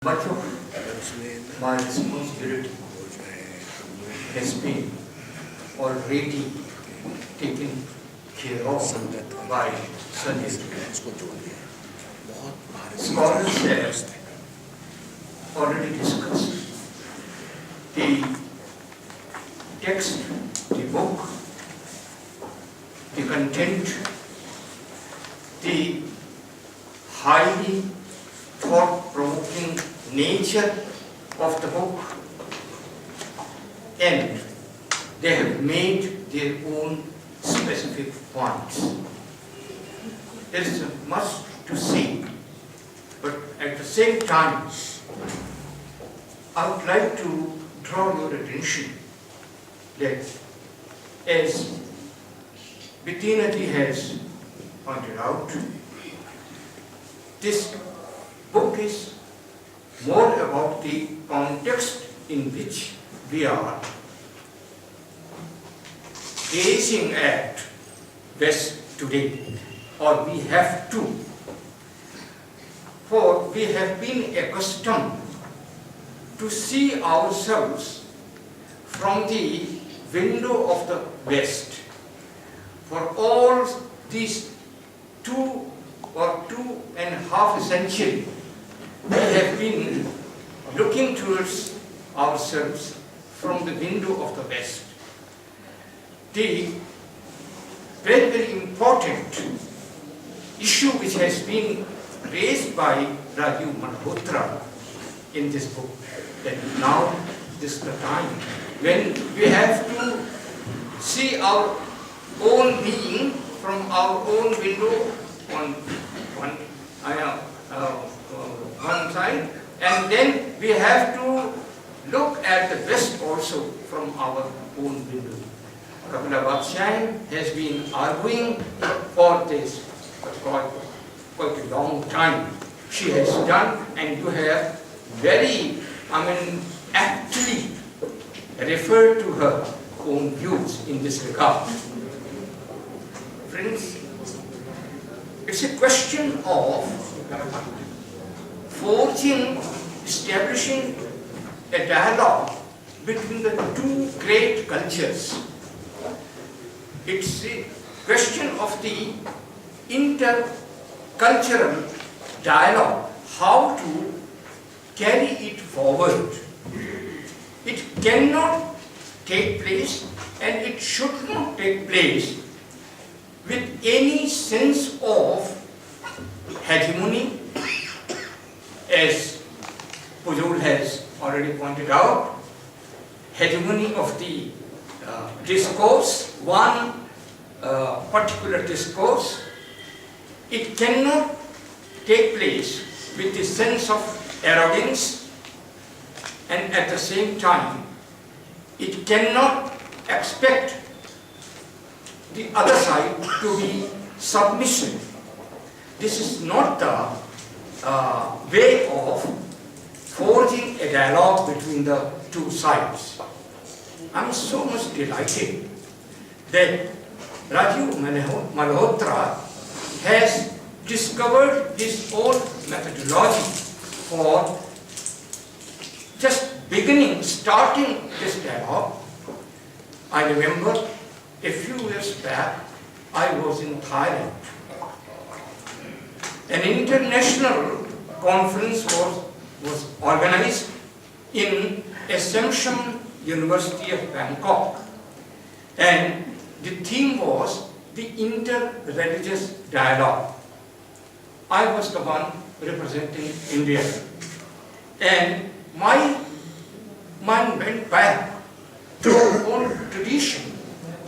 Much of my responsibility has been already taken care of by Sanjay. Scholars have already discussed the text, the book, the content, the highly thought-provoking nature of the book, and they have made their own specific points. There is much to say, but at the same time, I would like to draw your attention that, as Bettina Ji has pointed out, this book is more about the context in which we are gazing at West today, or we have to. For we have been accustomed to see ourselves from the window of the West. For all these 2 or 2.5 centuries, we have been looking towards ourselves from the window of the West. The very, very important issue which has been raised by Rajiv Malhotra in this book, that now this is the time when we have to see our own being from our own window on one side, and then we have to look at the West also from our own window. Kapila Bhattacharya has been arguing for this for quite a long time. She has done, and you have very, aptly referred to her own views in this regard. Friends, it's a question of establishing a dialogue between the two great cultures. It's a question of the intercultural dialogue, how to carry it forward. It cannot take place, and it should not take place with any sense of hegemony, as Pujol has already pointed out, hegemony of the discourse, one particular discourse. It cannot take place with the sense of arrogance, and at the same time, it cannot expect the other side to be submissive. This is not the way of forging a dialogue between the two sides. I'm so much delighted that Rajiv Malhotra has discovered his own methodology for just starting this dialogue. I remember a few years back, I was in Thailand. An international conference was organized in Assumption University of Bangkok, and the theme was the inter-religious dialogue. I was the one representing India, and my mind went back to our own tradition,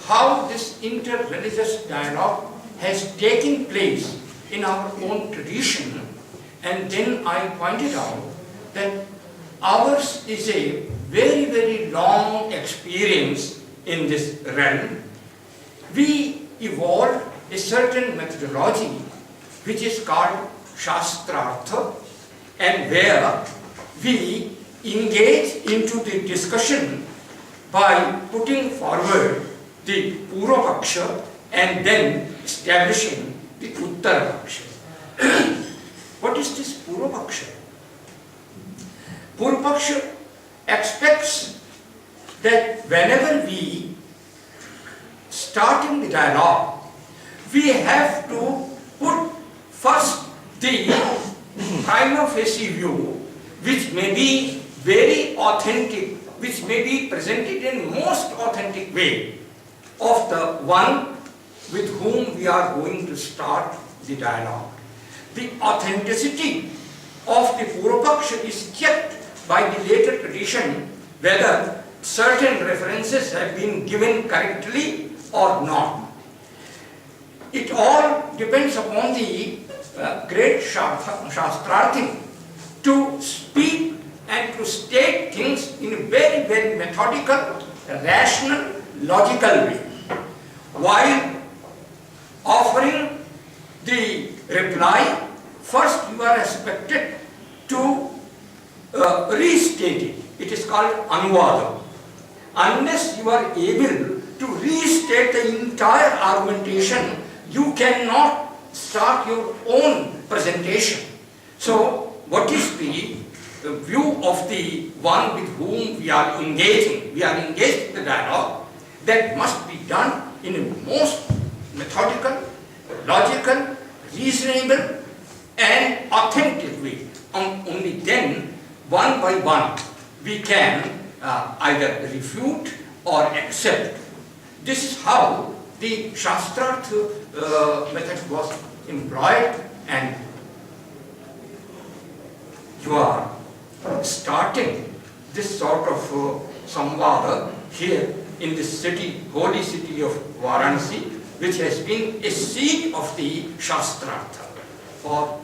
how this inter-religious dialogue has taken place in our own tradition, and then I pointed out that ours is a very, very long experience in this realm. We evolved a certain methodology which is called Shastrartha, and where we engage into the discussion by putting forward the Purva Paksha and then establishing the Uttara Paksha. What is this Purva Paksha? Purvapaksha expects that whenever we starting the dialogue, we have to put first the prima facie view, which may be very authentic, which may be presented in most authentic way of the one with whom we are going to start the dialogue. The authenticity of the Purvapaksha is checked by the later tradition whether certain references have been given correctly or not. It all depends upon the great Shastrarthi to speak and to state things in a very, very methodical, rational, logical way. While offering the reply, first you are expected to restate it. It is called anuvada. Unless you are able to restate the entire argumentation, you cannot start your own presentation. So, what is the view of the one with whom we are engaging? We are engaged in the dialogue. That must be done in a most methodical, logical, reasonable and authentic way. Only then, one by one, we can either refute or accept. This is how the Shastrarth method was employed, and you are starting this sort of samvada here in this city, holy city of Varanasi, which has been a seat of the Shastrartha. For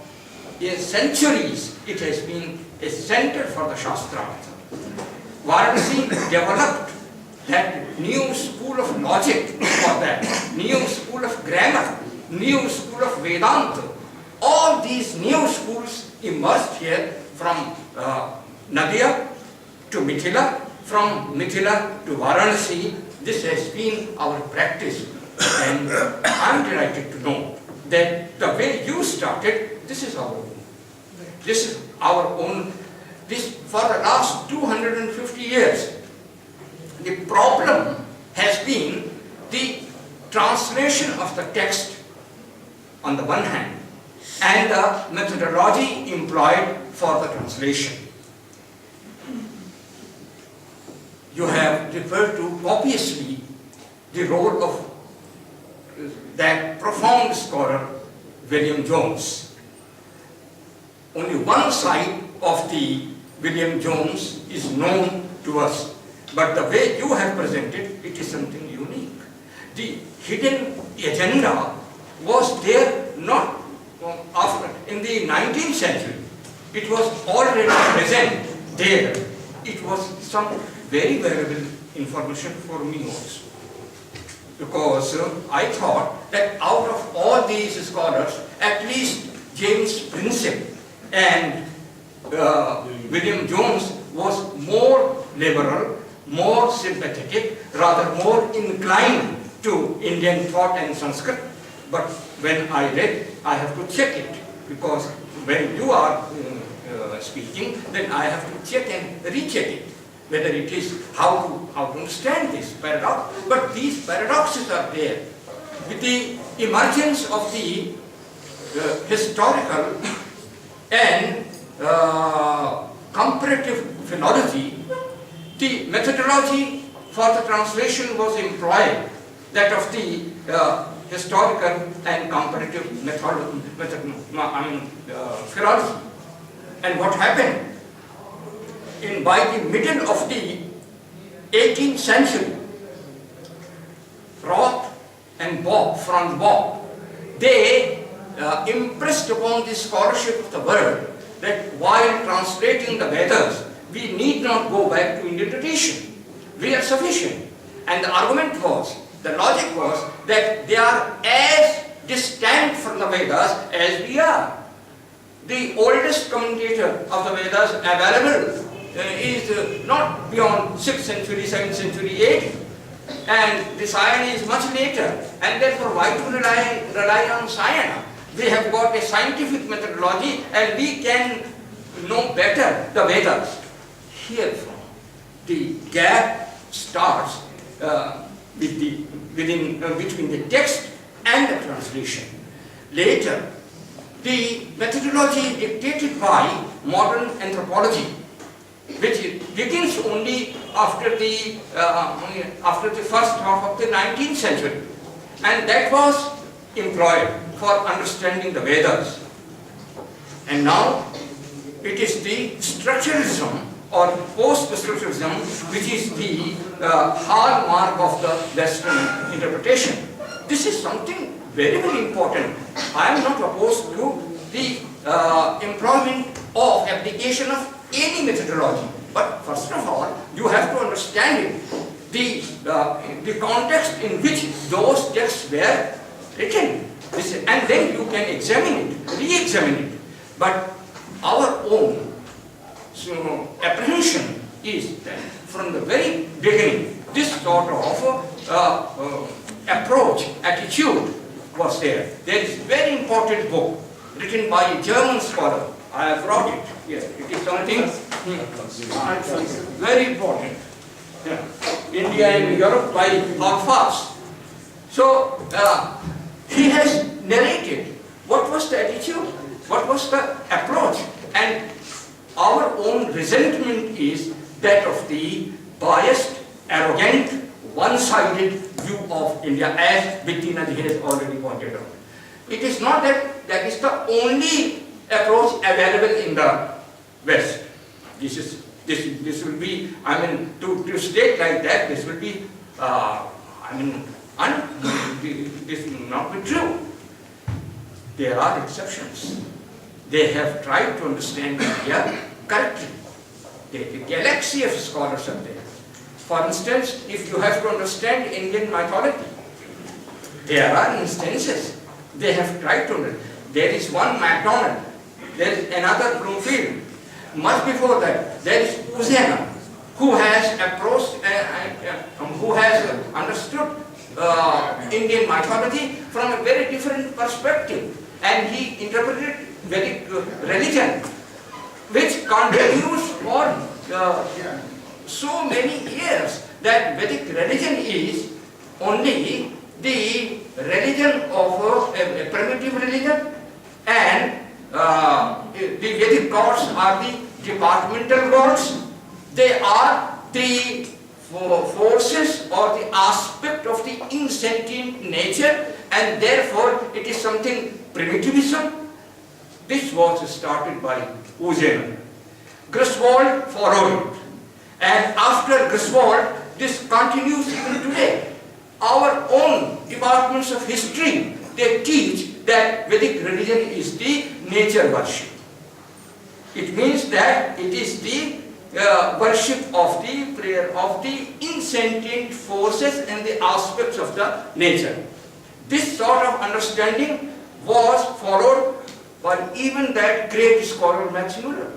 centuries, it has been a center for the Shastrartha. Varanasi developed that new school of logic for that, new school of grammar, new school of Vedanta. All these new schools emerged here from Nadia to Mithila, from Mithila to Varanasi. This has been our practice, and I am delighted to know that the way you started, this is our own. This is our own. This for the last 250 years. The problem has been the translation of the text on the one hand and the methodology employed for the translation. You have referred to obviously the role of that profound scholar William Jones. Only one side of the William Jones is known to us, but the way you have presented it is something unique. The hidden agenda was there not after in the 19th century. It was already present there. It was some very valuable information for me also, because I thought that out of all these scholars, at least James Prinsep and William Jones was more liberal, more sympathetic, rather more inclined to Indian thought and Sanskrit. But when I read, I have to check it, because when you are speaking, then I have to check and recheck it, whether it is how to understand this paradox. But these paradoxes are there. With the emergence of the historical and comparative philology, the methodology for the translation was employed, that of the historical and comparative philology. And what happened? By the middle of the 18th century, Roth and Franz Bopp, they impressed upon the scholarship of the world that while translating the Vedas, we need not go back to Indian tradition. We are sufficient. And the argument was, the logic was, that they are as distant from the Vedas as we are. The oldest commentator of the Vedas available is not beyond 6th century, 7th century, 8th. And the Sayana is much later. And therefore, why to rely on Sayana? We have got a scientific methodology and we can know better the Vedas. here from. The gap starts between the text and the translation. Later, the methodology dictated by modern anthropology, which begins only after the first half of the 19th century, and that was employed for understanding the Vedas. And now it is the structuralism or post-structuralism which is the hallmark of the Western interpretation. This is something very, very important. I am not opposed to the employment of application of any methodology, but first of all, you have to understand it, the context in which those texts were written, and then you can examine it, re-examine it. But our own apprehension is that from the very beginning, this sort of approach, attitude was there. There is a very important book written by a German scholar. I have brought it here. It is something very important. Yeah. India and Europe by Hogfarth. So he has narrated what was the attitude, what was the approach, and our own resentment is that of the biased, arrogant, one-sided view of India, as Bettina has already pointed out. It is not that that is the only approach available in the West. This will be, I mean, to state like that, this will be, this will not be true. There are exceptions. They have tried to understand India correctly. The galaxy of scholars are there. For instance, if you have to understand Indian mythology, there are instances they have tried to understand. There is one MacDonald, there is another Bloomfield. Much before that, there is Uzena, who has approached, who has understood Indian mythology from a very different perspective, and he interpreted Vedic religion, which continues for so many years, that Vedic religion is only the religion of a primitive religion, and the Vedic gods are the departmental gods. They are the forces or the aspect of the insentient nature, and therefore it is something primitivism. This was started by Uzena. Griswold followed it. And after Griswold, this continues even today. Our own departments of history, they teach that Vedic religion is the nature worship. It means that it is the worship of the prayer of the insentient forces and the aspects of the nature. This sort of understanding was followed by even that great scholar Max Muller.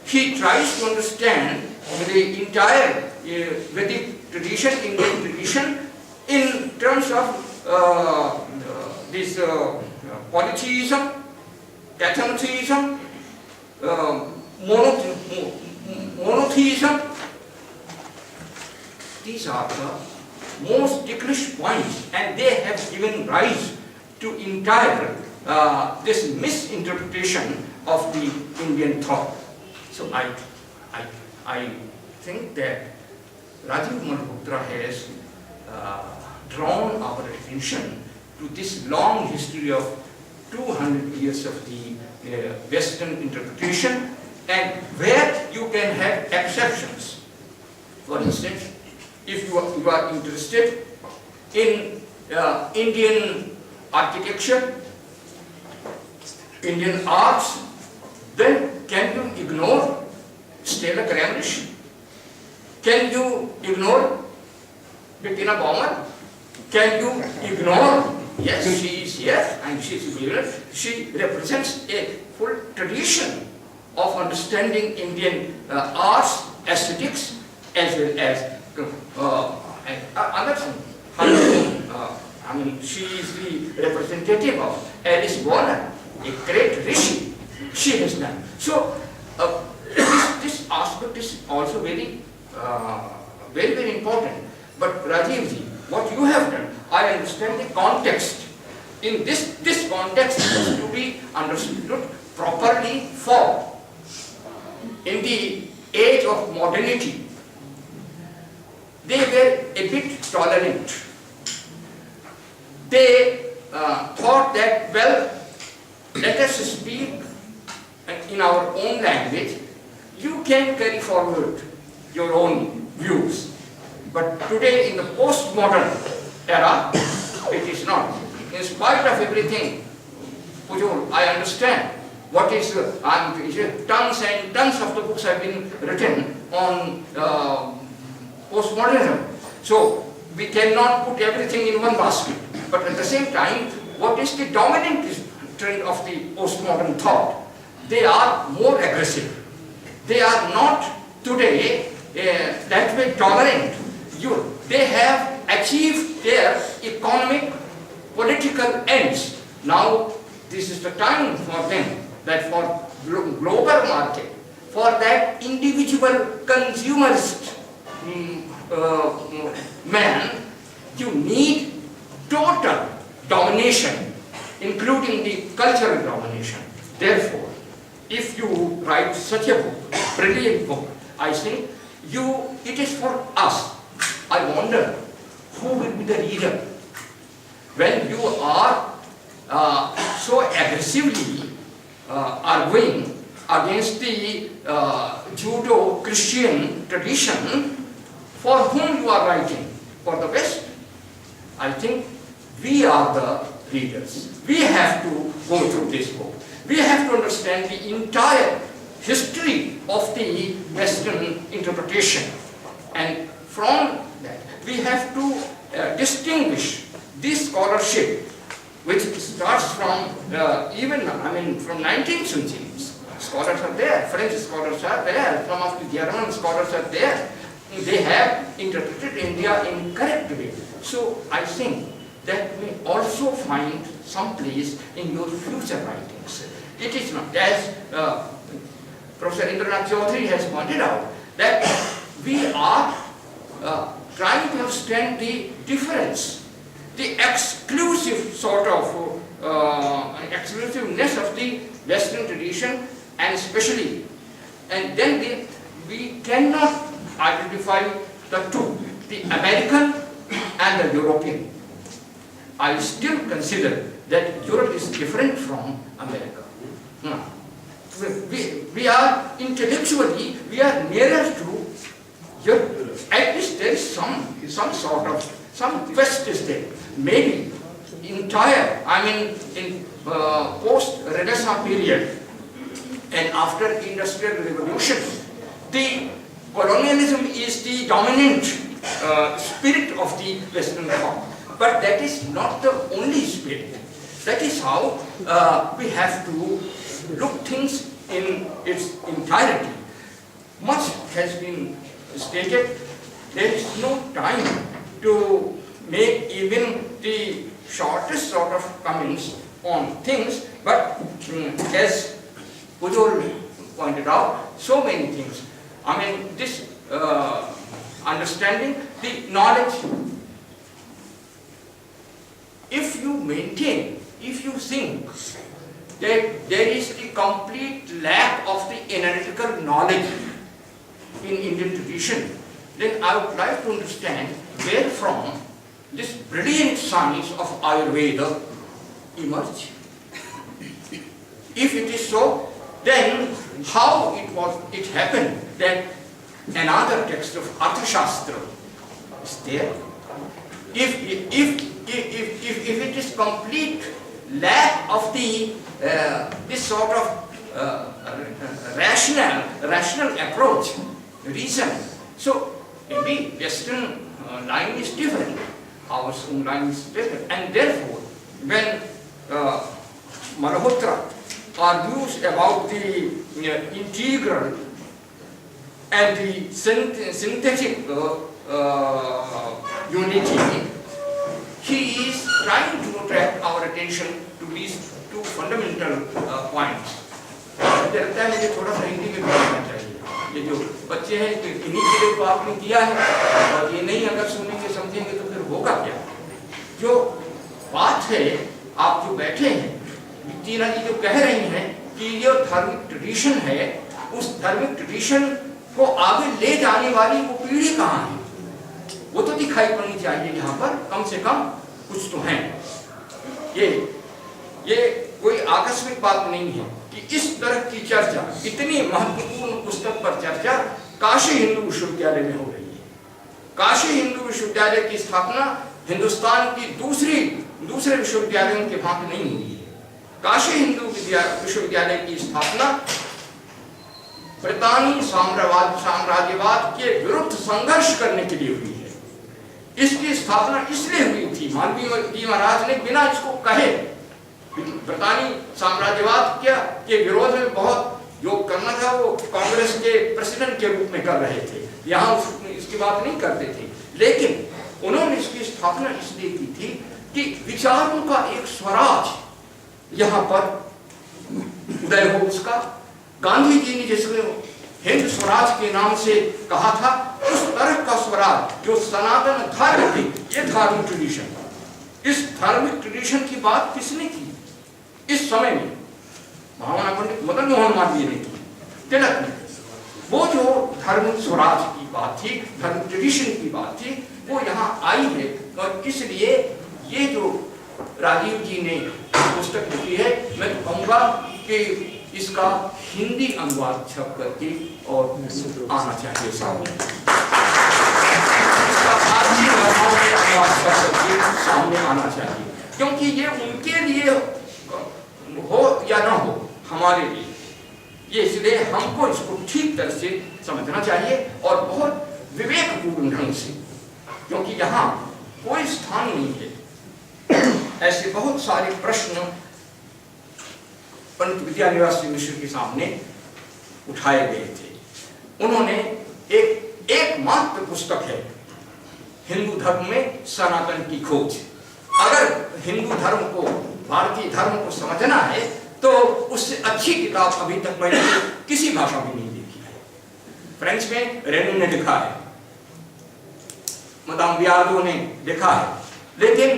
He tries to understand the entire Vedic tradition, Indian tradition, in terms of this polytheism, catanotheism, monotheism. These are the most ticklish points, and they have given rise to entire this misinterpretation of the Indian thought. So I think that Rajiv Malhotra has drawn our attention to this long history of 200 years of the Western interpretation, and where you can have exceptions. For instance, if you are interested in Indian architecture, Indian arts, then can you ignore Stella Kramrisch? Can you ignore Bettina Baumer? Can you ignore? Yes, she is here and she is here. She represents a full tradition of understanding Indian arts, aesthetics, as well as other things. I mean, she is the representative of Alice Warner, a great rishi. She has done. So, this aspect is also very, very important. But Rajivji, what you have done, I understand the context. In this context is to be understood properly. For in the age of modernity, they were a bit tolerant. They thought that, well, let us speak in our own language. You can carry forward your own views. But today, in the postmodern era, it is not. In spite of everything, Pujol, I understand what is, tons and tons of the books have been written on postmodernism. So, we cannot put everything in one basket. But at the same time, what is the dominant trend of the postmodern thought? They are more aggressive. They are not today that way tolerant. They have achieved their economic, political ends. Now, this is the time for them that for global market, for that individual consumerist man, you need total domination, including the cultural domination. Therefore, if you write such a book, brilliant book, I think it is for us. I wonder who will be the reader when you are so aggressively arguing against the Judo-Christian tradition. For whom you are writing? For the West? I think we are the readers. We have to go through this book. We have to understand the entire history of the Western interpretation. And from that, we have to distinguish this scholarship, which starts from from 19th century. Scholars are there, French scholars are there, some of the German scholars are there. They have interpreted India in correct way. So I think that may also find some place in your future writings. It is not, as Professor Indranath Chaudhary has pointed out, that we are trying to understand the difference, the exclusive sort of exclusiveness of the Western tradition, and especially, and then we cannot identify the two, the American and the European. I still consider that Europe is different from America. We are intellectually, we are nearer to Europe. At least there is some sort of, some quest is there. Maybe entire, in post-Renaissance period and after Industrial Revolution, the colonialism is the dominant spirit of the Western thought. But that is not the only spirit. That is how we have to look things in its entirety. Much has been stated. There is no time to make even the shortest sort of comments on things, but as Pujol pointed out, so many things. This understanding, the knowledge, if you maintain, if you think that there is the complete lack of the analytical knowledge in Indian tradition, then I would like to understand where from this brilliant science of Ayurveda emerged. If it is so, then how it happened that another text of Arthashastra is there? If it is complete lack of the this sort of rational approach, reason. So maybe Western line is different, our own line is different, and therefore when Malhotra argues about the integral and the synthetic unity, he is trying to attract our attention to these two fundamental points. लगता है मुझे थोड़ा सा हिंदी में बोलना चाहिए. ये जो बच्चे हैं तो इन्हीं के लिए तो आपने किया है, और ये नहीं अगर सुनेंगे समझेंगे तो फिर होगा क्या। जो बात है, आप जो बैठे हैं, टीना जी जो कह रही हैं कि ये धार्मिक ट्रेडिशन है, उस धार्मिक ट्रेडिशन को आगे ले जाने वाली वो पीढ़ी कहाँ है, वो तो दिखाई पड़नी चाहिए यहाँ पर, कम से कम कुछ तो है। ये कोई आकस्मिक बात नहीं है कि इस तरह की चर्चा, इतनी महत्वपूर्ण पुस्तक पर चर्चा काशी हिंदू विश्वविद्यालय में हो रही है। काशी हिंदू विश्वविद्यालय की स्थापना हिंदुस्तान की दूसरे विश्वविद्यालयों के भांति नहीं हुई है। काशी हिंदू विश्वविद्यालय की स्थापना ब्रितानी साम्राज्यवाद के विरुद्ध संघर्ष करने के लिए हुई है। इसकी स्थापना इसलिए हुई थी, मालवीय जी महाराज ने बिना इसको कहे ब्रितानी साम्राज्यवाद के विरोध में बहुत योग करना था, वो कांग्रेस के प्रेसिडेंट के रूप में कर रहे थे, यहाँ इसकी बात नहीं करते थे, लेकिन उन्होंने इसकी स्थापना इसलिए की थी कि विचारों का एक स्वराज यहाँ पर उदय हो। उसका गांधी जी ने जिसको हिंद स्वराज के नाम से कहा था, उस तरह का स्वराज जो सनातन धर्म थी, ये धार्मिक ट्रेडिशन, इस धार्मिक ट्रेडिशन की बात किसने की इस समय में? महामना पंडित मदन मोहन मालवीय ने की, तिलक ने। वो जो धार्मिक स्वराज की बात थी, धार्मिक ट्रेडिशन की बात थी, वो यहाँ आई है। और इसलिए ये जो राजीव जी ने पुस्तक लिखी है, मैं कहूँगा कि इसका हिंदी अनुवाद छप करके और आना चाहिए सामने, इसका फारसी भाषाओं में अनुवाद छप करके सामने आना चाहिए, क्योंकि ये उनके लिए हो या ना हो, हमारे लिए ये, इसलिए हमको इसको ठीक तरह से समझना चाहिए और बहुत विवेकपूर्ण ढंग से, क्योंकि यहाँ कोई स्थान नहीं है। ऐसे बहुत सारे प्रश्न पंडित विद्यानिवास मिश्र के सामने उठाए गए थे। उन्होंने एकमात्र पुस्तक है हिंदू धर्म में सनातन की खोज। अगर हिंदू धर्म को, भारतीय धर्म को समझना है तो उससे अच्छी किताब अभी तक मैंने किसी भाषा में नहीं देखी है। फ्रेंच में रेनू ने लिखा है, मदाम बियार्डो ने लिखा है, लेकिन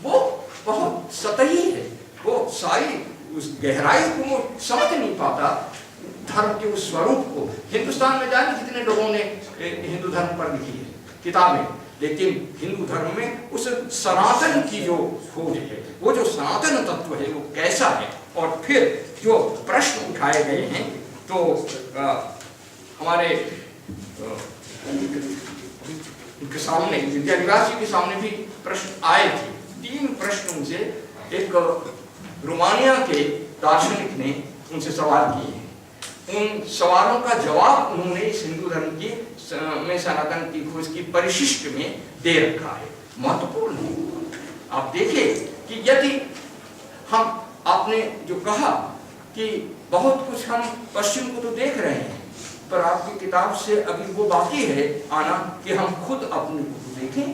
वो बहुत सतही है, वो सारी उस गहराई को वो समझ नहीं पाता, धर्म के उस स्वरूप को। हिंदुस्तान में जाने कितने लोगों ने हिंदू धर्म पर लिखी है किताबें, लेकिन हिंदू धर्म में उस सनातन की जो खोज है, वो जो सनातन तत्व है वो कैसा है, और फिर जो प्रश्न उठाए गए हैं, तो हमारे उनके सामने, विद्यानिवास जी के सामने भी प्रश्न आए थे। 3 प्रश्न उनसे, एक रोमानिया के दार्शनिक ने उनसे सवाल किए हैं, उन सवालों का जवाब उन्होंने इस हिंदू धर्म की में सनातन की खोज की परिशिष्ट में दे रखा है। महत्वपूर्ण है। आप देखिए कि यदि हम, आपने जो कहा कि बहुत कुछ हम पश्चिम को तो देख रहे हैं, पर आपकी किताब से अभी वो बाकी है आना कि हम खुद अपने को देखें,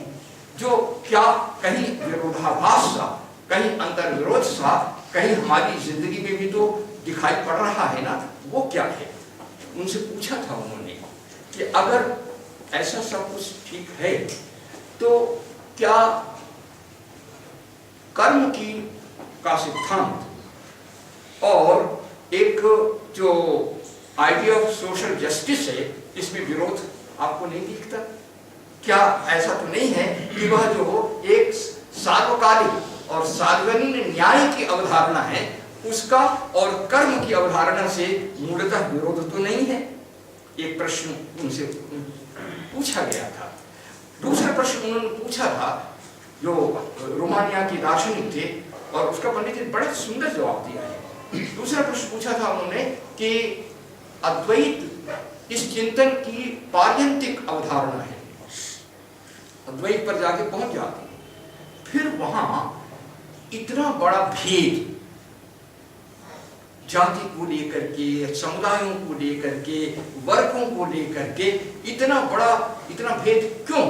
जो क्या कहीं विरोधाभास सा, कहीं अंतर्विरोध सा, कहीं हमारी जिंदगी में भी तो दिखाई पड़ रहा है ना, वो क्या है। उनसे पूछा था उन्होंने कि अगर ऐसा सब कुछ ठीक है तो क्या कर्म की का सिद्धांत और एक जो आइडिया ऑफ सोशल जस्टिस है, इसमें विरोध आपको नहीं दिखता? क्या ऐसा तो नहीं है कि वह जो एक सार्वकालिक और सार्वजनिक न्याय की अवधारणा है, उसका और कर्म की अवधारणा से मूलतः विरोध तो नहीं है? एक प्रश्न उनसे पूछा गया था। दूसरा प्रश्न उन्होंने पूछा था, जो रोमानिया के दार्शनिक थे, और उसका पंडित ने बड़ा सुंदर जवाब दिया है। दूसरा प्रश्न पूछा था उन्होंने कि अद्वैत इस चिंतन की पार्यंतिक अवधारणा है, अद्वैत पर जाके पहुंच जाते हैं, फिर वहां इतना बड़ा भेद जाति को लेकर के, समुदायों को लेकर के, वर्गों को लेकर के इतना भेद क्यों?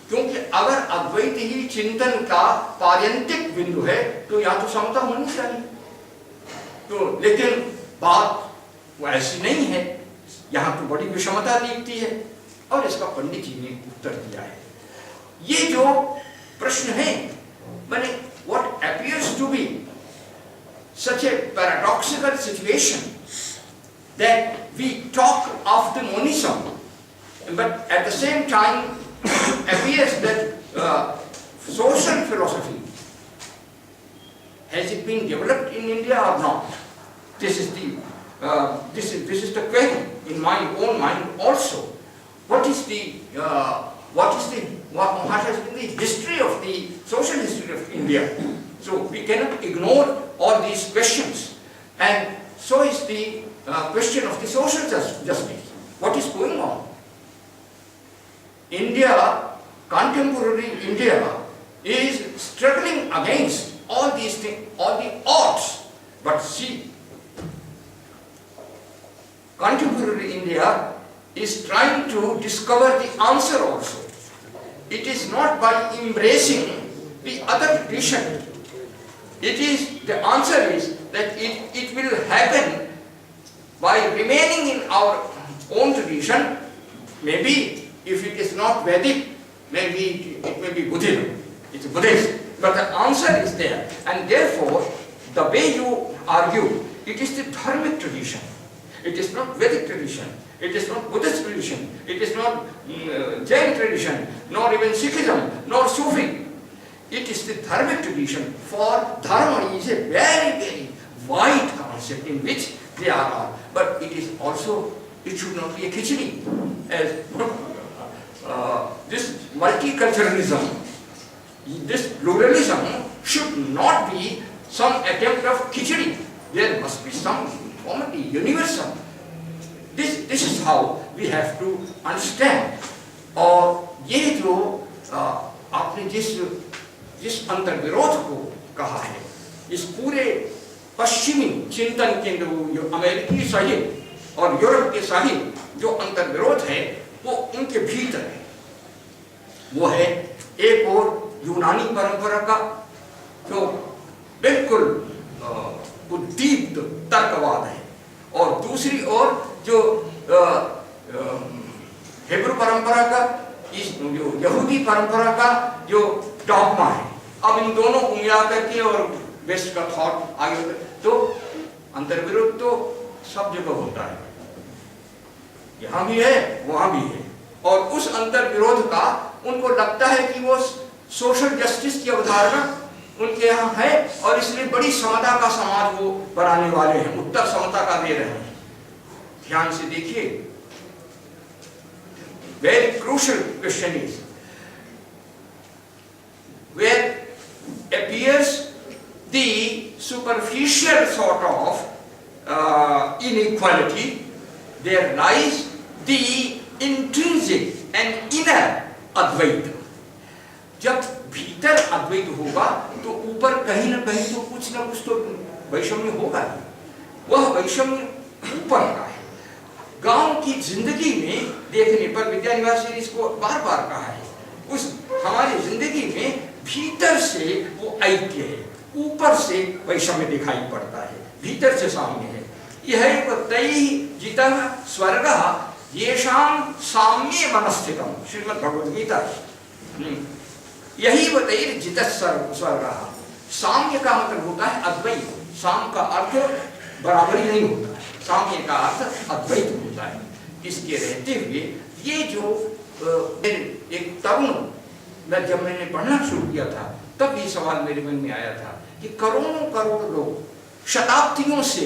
क्योंकि अगर अद्वैत ही चिंतन का पार्यंतिक बिंदु है तो या तो समता होनी चाहिए, तो लेकिन बात वो ऐसी नहीं है। यहाँ तो बड़ी विषमता दिखती है। और इसका पंडित जी ने उत्तर दिया है। ये जो प्रश्न है, माने what appears to be such a paradoxical situation that we talk of the monism, but at the same time appears that social philosophy, has it been developed in India or not? This is the query in my own mind also. What has been the history of the social history of India? So we cannot ignore all these questions. And so is the question of the social justice. What is going on? India, contemporary India, is struggling against all these things, all the odds. But see, contemporary India is trying to discover the answer also. It is not by embracing the other tradition. The answer is that it will happen by remaining in our own tradition. Maybe if it is not Vedic, maybe it may be Buddhism. It's Buddhist. But the answer is there. And therefore, the way you argue, it is the dharmic tradition. It is not Vedic tradition. It is not Buddhist tradition. It is not Jain tradition, nor even Sikhism, nor Sufi. It is the dharmic tradition. For dharma is a very, very wide concept in which they are all. But it is also, it should not be a khichdi. As this multiculturalism, this pluralism should not be some attempt of khichdi. There must be some uniformity, universal. This is how we have to understand. और ये जो आपने जिस अंतर्विरोध को कहा है, इस पूरे पश्चिमी चिंतन केंद्र, जो अमेरिकी साहित्य और यूरोप के साहित्य जो अंतर्विरोध है, वो उनके भीतर है। वो है एक और यूनानी परंपरा का जो बिल्कुल उद्दीप्त तर्कवाद है, और दूसरी ओर जो हिब्रू परंपरा का, जो यहूदी परंपरा का जो डॉगमा है। अब इन दोनों को मिला करके और वेस्ट का थॉट आगे होता है, तो अंतर्विरोध तो सब जगह होता है, यहाँ भी है वहाँ भी है। और उस अंतर्विरोध का उनको लगता है कि वो सोशल जस्टिस की अवधारणा उनके यहाँ है, और इसलिए बड़ी समता का समाज वो बनाने वाले हैं, उत्तर समता का दे रहे हैं। ध्यान से देखिए, very crucial question is, where appears the superficial sort of inequality, there lies the intrinsic and inner Advaita. जब भीतर अद्वैत होगा तो ऊपर कहीं ना कहीं तो कुछ ना कुछ तो वैषम्य होगा ही। वह वैषम्य ऊपर का है। गांव की जिंदगी में देखने पर, विद्यानिवास ने इसको बार बार कहा है, उस हमारी जिंदगी में भीतर से वो ऐक्य है, ऊपर से वैषम्य दिखाई पड़ता है, भीतर से साम्य है। यह तैः जितः स्वर्गः येषां साम्ये मनस्थितम्, श्रीमद् भगवद गीता। यही वतैर जितः स्वर्गः, साम्य का मतलब होता है अद्वैत। साम का अर्थ बराबरी नहीं होता है, साम्य का अर्थ अद्वैत होता है। इसके रहते हुए ये जो एक तरुण, जब मैंने पढ़ना शुरू किया था तब ये सवाल मेरे मन में आया था कि करोड़ों करोड़ लोग शताब्दियों से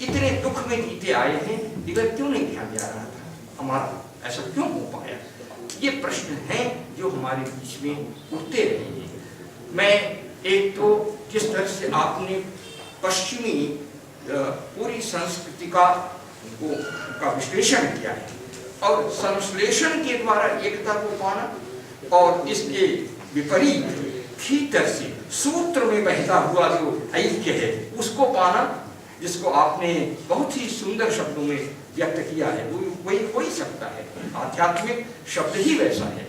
इतने दुख में जीते आए हैं, इधर क्यों नहीं ध्यान जा रहा था, हमारा ऐसा क्यों हो पाया? ये प्रश्न हैं जो हमारे बीच में उठते रहे हैं। मैं एक तो जिस तरह से आपने पश्चिमी पूरी संस्कृति का विश्लेषण किया है, और संश्लेषण के द्वारा एकता को पाना, और इसके विपरीत भीतर से सूत्र में बहता हुआ जो ऐक्य है उसको पाना, जिसको आपने बहुत ही सुंदर शब्दों में व्यक्त किया है, वो वही हो ही सकता है। आध्यात्मिक शब्द ही वैसा है।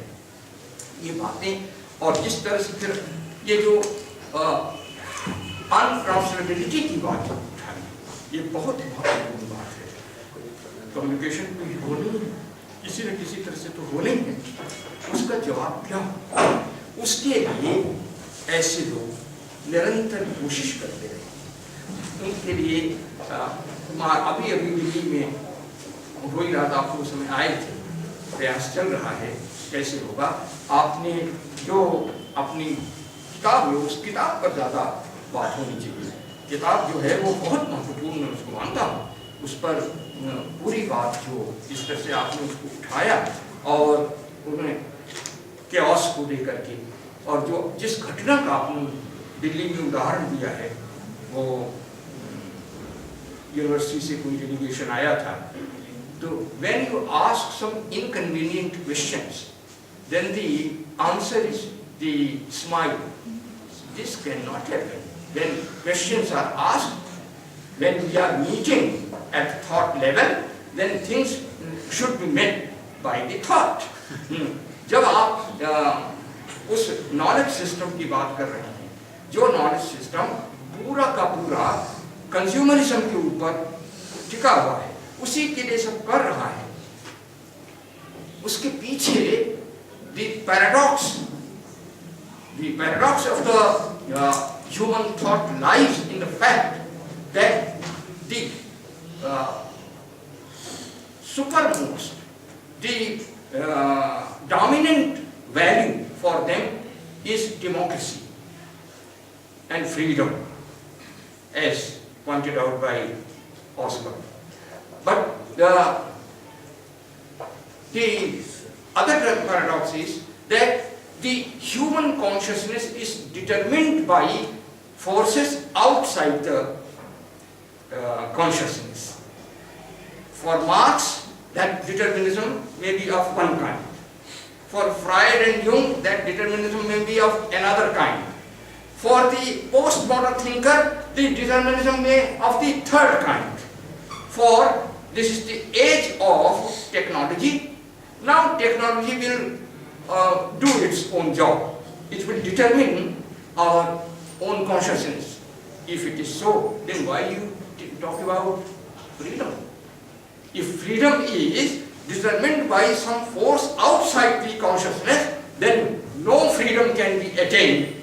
ये बातें, और जिस तरह से फिर ये जो अनट्रांसफरेबिलिटी की बात उठाई, ये बहुत महत्वपूर्ण बात है। कम्युनिकेशन भी होनी है, किसी न किसी तरह से तो होनी है, उसका जवाब क्या? उसके लिए ऐसे लोग निरंतर कोशिश करते रहे। उनके लिए अभी अभी दिल्ली में हो ही रहा था, आपको उस समय आए थे, प्रयास चल रहा है कैसे होगा। आपने जो अपनी किताब है उस किताब पर ज़्यादा बात होनी चाहिए। किताब जो है वो बहुत महत्वपूर्ण, मैं उसको मानता हूँ, उस पर पूरी बात जो जिस तरह से आपने उसको उठाया और उन्हें कैओस को लेकर के, और जो जिस घटना का आपने दिल्ली में उदाहरण दिया है, वो यूनिवर्सिटी से कोई डेलीगेशन आया था, तो when you ask some inconvenient questions, then the answer is the smile. This cannot happen. When questions are asked, when we are meeting at thought level, then things should be met by the thought. जब आप उस knowledge system की बात कर रहे हैं, जो knowledge system पूरा का पूरा कंज्यूमरिज्म के ऊपर टिका हुआ है, उसी के लिए सब कर रहा है, उसके पीछे the paradox of the human thought lies in the fact that the supermost, the dominant value for them is democracy and freedom, as pointed out by Osborne. But the other paradox is that the human consciousness is determined by forces outside the consciousness. For Marx, that determinism may be of one kind. For Freud and Jung, that determinism may be of another kind. For the postmodern thinker, the determinism may be of the third kind. For this is the age of technology. Now technology will do its own job. It will determine our own consciousness. If it is so, then why you talk about freedom? If freedom is determined by some force outside the consciousness, then no freedom can be attained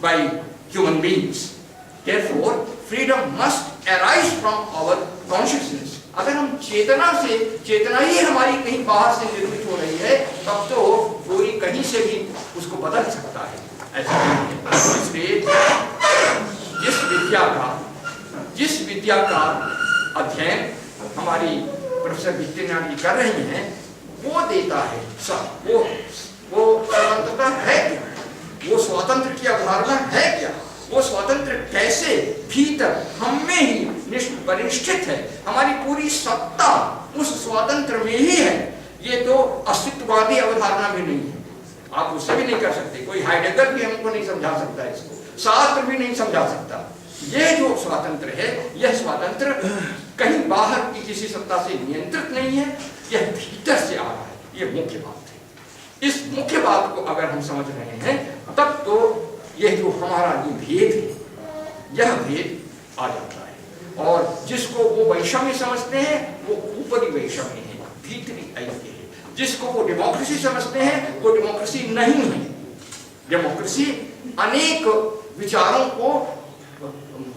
by human beings. Therefore, freedom must arise from our consciousness. अगर हम चेतना ही हमारी कहीं बाहर से निर्मित हो रही है, तब तो कोई कहीं से भी उसको बदल सकता है, ऐसा नहीं है। इसलिए जिस विद्या का अध्ययन हमारी प्रोफेसर विद्यानाथ जी कर रही हैं, वो देता है सब। वो स्वतंत्रता है क्या? वो स्वतंत्र की अवधारणा है क्या? वो स्वतंत्र कैसे भीतर हम में ही परिनिष्ठित है? हमारी पूरी सत्ता उस स्वतंत्र में ही है। ये तो अस्तित्ववादी अवधारणा भी नहीं है, आप उससे भी नहीं कर सकते। कोई हाइडेगर भी हमको नहीं समझा सकता, इसको शास्त्र भी नहीं समझा सकता। ये जो स्वातंत्र है, यह स्वातंत्र कहीं बाहर की किसी सत्ता से नियंत्रित नहीं है, यह भीतर से आ रहा है। ये मुख्य बात है। इस मुख्य बात को अगर हम समझ रहे हैं, तब तो यह जो हमारा ये भेद है, यह भेद आ जाता है। और जिसको वो वैषम्य समझते हैं, वो ऊपरी वैषम्य है, भीतरी ऐक्य है। जिसको वो डेमोक्रेसी समझते हैं, वो डेमोक्रेसी नहीं है। डेमोक्रेसी अनेक विचारों को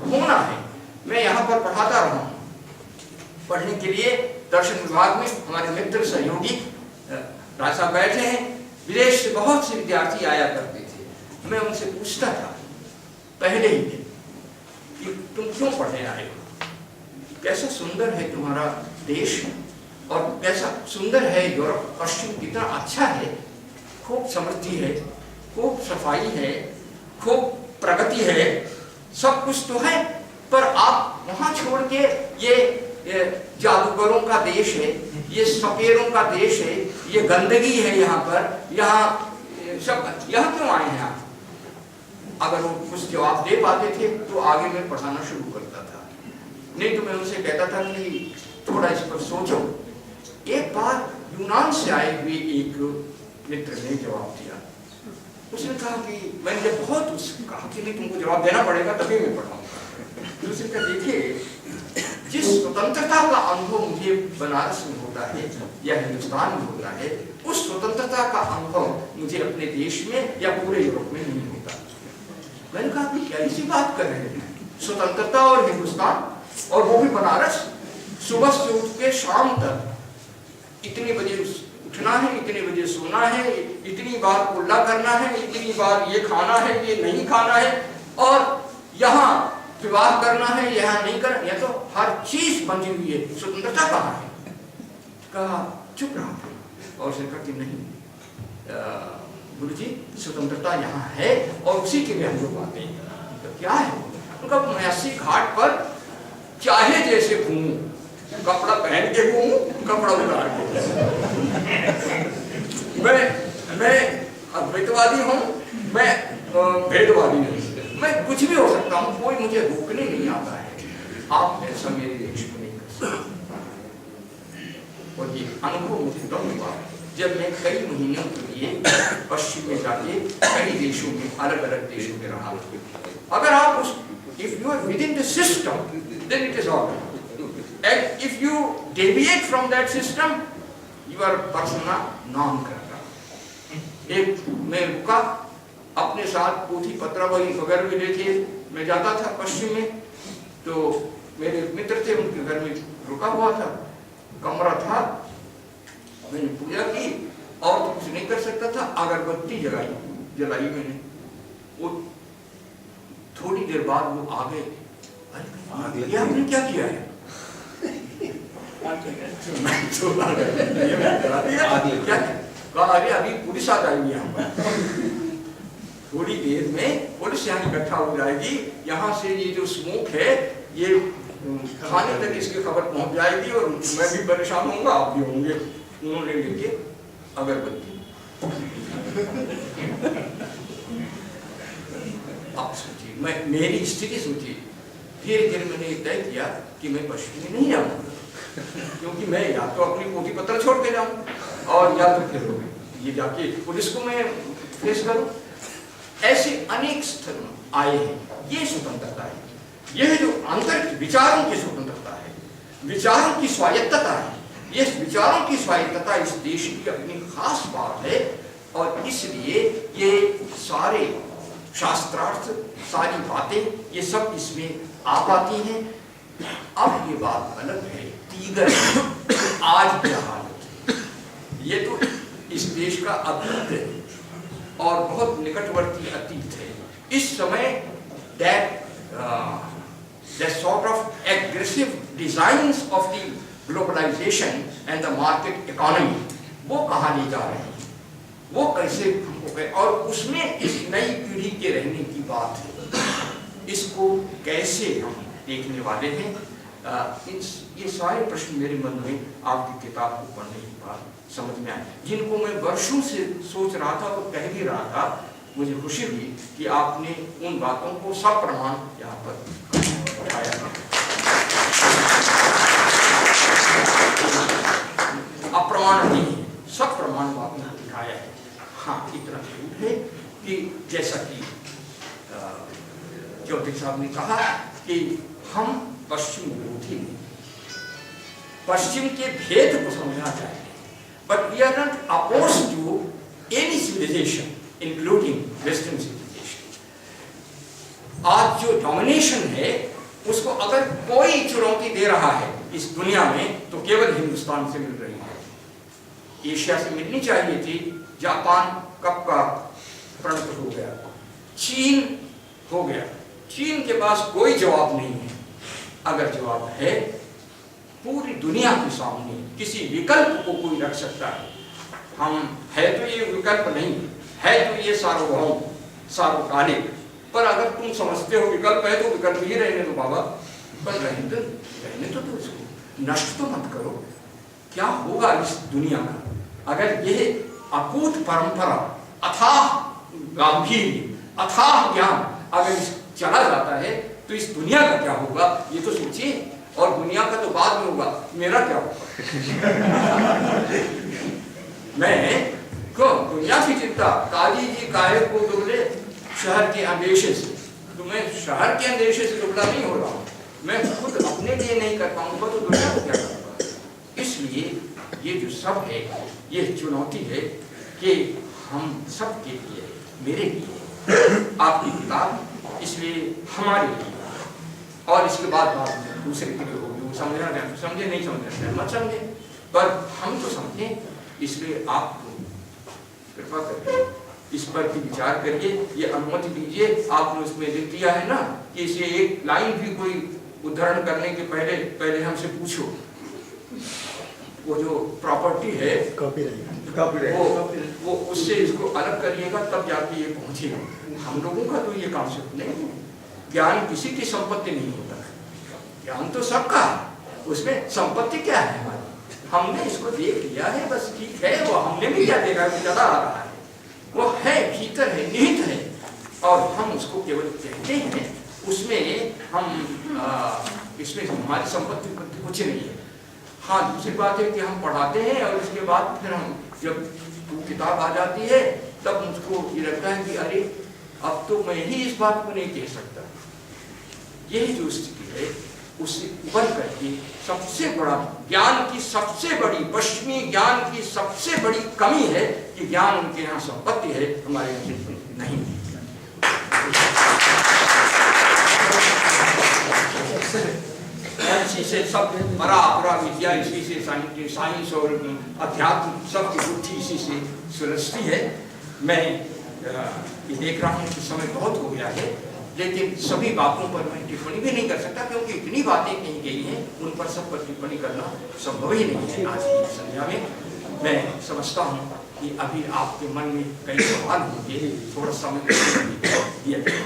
होना है। मैं यहाँ पर पढ़ाता रहा हूँ, पढ़ने के लिए दर्शन विभाग में हमारे मित्र सहयोगी राज साहब बैठे हैं। विदेश से बहुत से विद्यार्थी आया करते थे। मैं उनसे पूछता था पहले ही दिन कि तुम क्यों पढ़ने आए हो, कैसा सुंदर है तुम्हारा देश और कैसा सुंदर है यूरोप पश्चिम, कितना अच्छा है, खूब समृद्धि है, खूब सफाई है, खूब प्रगति है, सब कुछ तो है, पर आप वहां छोड़ के ये जादूगरों का देश है, ये सपेरों का देश है, ये गंदगी है यहाँ पर, यहाँ सब, यहाँ क्यों आए हैं आप? अगर वो कुछ जवाब दे पाते थे तो आगे मैं पढ़ाना शुरू करता था, नहीं तो मैं उनसे कहता था कि थोड़ा इस पर सोचो। एक बार यूनान से आए हुए एक मित्र ने जवाब दिया। उसने कहा कि मैंने जब बहुत उससे कहा कि नहीं तुमको जवाब देना पड़ेगा तभी मैं पढ़ाऊंगा। उसने कहा देखिए जिस स्वतंत्रता का अनुभव मुझे बनारस में होता है या हिंदुस्तान में होता है, उस स्वतंत्रता का अनुभव मुझे अपने देश में या पूरे यूरोप में नहीं होता। मैंने कहा कि क्या इसी बात कर रहे हैं, स्वतंत्रता और हिंदुस्तान, और वो भी बनारस। सुबह से उठ के शाम तक इतनी बजे उठना है, इतने बजे सोना है, इतनी बार कुल्ला करना है, इतनी बार ये खाना है, ये नहीं खाना है, और यहाँ विवाह करना है, यहाँ नहीं करना, यह तो हर चीज बंधी हुई है, स्वतंत्रता कहाँ है? कहा चुप रहा और उसने कहा कि नहीं गुरु जी, स्वतंत्रता यहाँ है और उसी के लिए हम लोग आते हैं। तो क्या है? उनका मयासी घाट पर चाहे जैसे घूमूं, कपड़ा पहन के घूमूं, कपड़ा उतार के, मैं अद्वैतवादी हूँ, मैं भेदवादी नहीं, मैं कुछ भी हो सकता हूँ, कोई मुझे रोकने नहीं आता है। आप ऐसा मेरे देश में नहीं कर सकते। और ये अनुभव मुझे तब हुआ जब मैं कई महीनों के लिए पश्चिम में जाके कई देशों में, अलग अलग देशों में रहा। अगर आप उस if you are within the system, then it is all right. And if you deviate from that system, you are persona non grata. एक मैं रुका, अपने साथ पोथी पत्र वगैरह भी लेके मैं जाता था पश्चिम में, तो मेरे मित्र थे, उनके घर में रुका हुआ था, कमरा था, मैंने पूजा की और तो कुछ नहीं कर सकता था। अगरबत्ती जलाई मैंने, वो थोड़ी देर बाद वो आ गए, ये आपने क्या किया है? अरे अभी पुलिस आ जाएगी यहाँ पर, थोड़ी देर में पुलिस यहाँ इकट्ठा हो जाएगी, यहाँ से ये जो स्मोक है ये खाने तक इसकी खबर पहुंच जाएगी और मैं भी परेशान होऊंगा, आप भी होंगे। उन्होंने लेके अगरबत्ती, आप सोचिए, मैं मेरी स्थिति सोचिए। फिर मैंने तय किया कि मैं पश्चिम में नहीं जाऊंगा, क्योंकि मैं या तो अपनी पोथी पत्र छोड़ के जाऊं और या तो फिर ये जाके पुलिस को मैं फेस करूं। ऐसे अनेक स्थल आए हैं। ये स्वतंत्रता है, यह जो अंतर विचारों की स्वतंत्रता है, विचारों की स्वायत्तता है। ये विचारों की स्वायत्तता इस देश की अपनी खास बात है और इसलिए ये सारे शास्त्रार्थ, सारी बातें, ये सब इसमें आ पाती हैं। अब ये बात अलग है, तीगर आज क्या हालत है, ये तो इस देश का अतीत है और बहुत निकटवर्ती अतीत है। इस समय that sort of aggressive designs of the globalization and the market economy, वो कहाँ ले जा रहे हैं, वो कैसे हो गए, और उसमें इस नई पीढ़ी के रहने की बात है, इसको कैसे हम देखने वाले हैं। ये सारे प्रश्न मेरे मन में आपकी किताब को पढ़ने के बाद समझ में आए, जिनको मैं वर्षों से सोच रहा था और कह भी रहा था। मुझे खुशी हुई कि आपने उन बातों को सब प्रमाण यहाँ पर उठाया। अप्रमाण नहीं है, सब प्रमाण आपने उठाया है। हाँ, इतना जरूर है कि जैसा कि ज्योति साहब ने कहा कि हम पश्चिम विरोधी नहीं, पश्चिम के भेद को समझना चाहिए, but we are not opposed to any civilization including western civilization. आज जो डोमिनेशन है उसको अगर कोई चुनौती दे रहा है इस दुनिया में तो केवल हिंदुस्तान से मिल रही है। एशिया से मिलनी चाहिए थी, जापान कब का प्रणत हो गया, चीन हो गया, चीन के पास कोई जवाब नहीं है। अगर जवाब है पूरी दुनिया के सामने, किसी विकल्प को कोई रख सकता है। हम है तो ये विकल्प नहीं है, तो ये सार्वभौम सार्वकालिक, पर अगर तुम समझते हो विकल्प है तो विकल्प ही रहने दो बाबा, पर रहने तो उसको नष्ट तो मत करो। क्या होगा इस दुनिया का अगर यह अकूट परंपरा, अथाह गांभीर्य, अथाह ज्ञान अगर चला जाता है तो इस दुनिया का क्या होगा, ये तो सोचिए। और दुनिया का तो बाद में होगा, मेरा क्या होगा? मैं क्यों दुनिया की चिंता, काली जी काहे को दुबले शहर के अंदेशे से, तो मैं शहर के अंदेशे से दुबला नहीं हो रहा हूँ, मैं खुद अपने लिए नहीं कर पाऊंगा तो दुनिया को क्या करूंगा। इसलिए ये जो सब है, ये चुनौती है कि हम सब के लिए, मेरे लिए आपकी किताब, इसलिए हमारे लिए, और इसके बाद बात दूसरे के लिए होगी। वो समझना चाहते समझे, नहीं समझना चाहते मत समझे, पर हम तो समझें। इसलिए आप कृपा करके इस पर भी विचार करिए, ये अनुमति दीजिए। आपने उसमें लिख दिया है ना कि इसे एक लाइन भी कोई उद्धरण करने के पहले हमसे पूछो। वो जो प्रॉपर्टी है वो उससे इसको अलग करिएगा, तब जाके ये पहुंचेगा। हम लोगों का तो ये कॉन्सेप्ट नहीं है। ज्ञान किसी की संपत्ति नहीं होता है, ज्ञान तो सबका। उसमें संपत्ति क्या है हमारी? हमने इसको देख लिया है, बस ठीक है। वो हमने भी क्या देखा, चला आ रहा है, वो है, भीतर है, निहित है, और हम उसको केवल कहते हैं। उसमें हम इसमें हमारी संपत्ति कुछ नहीं है। हाँ, दूसरी बात है कि हम पढ़ाते हैं और उसके बाद फिर हम जब किताब आ जाती है तब मुझको ये लगता है कि अरे अब तो मैं ही इस बात को नहीं कह सकता। यही जो स्थिति है उससे उबर करके सबसे बड़ा ज्ञान की सबसे बड़ी, पश्चिमी ज्ञान की सबसे बड़ी कमी है कि ज्ञान उनके यहाँ संपत्ति है, हमारे यहाँ नहीं। इसी से सब बड़ा विद्या, इसी से साइंस और अध्यात्म सब की बुद्धि इसी से सुलझती है। मैं ये देख रहा हूँ कि समय बहुत हो गया है, लेकिन सभी बातों पर मैं टिप्पणी भी नहीं कर सकता, क्योंकि इतनी बातें कही गई हैं, उन पर सब पर टिप्पणी करना संभव ही नहीं है आज की संध्या में। मैं समझता हूँ कि अभी आपके मन में कई सवाल होंगे, थोड़ा समय दिया जाए।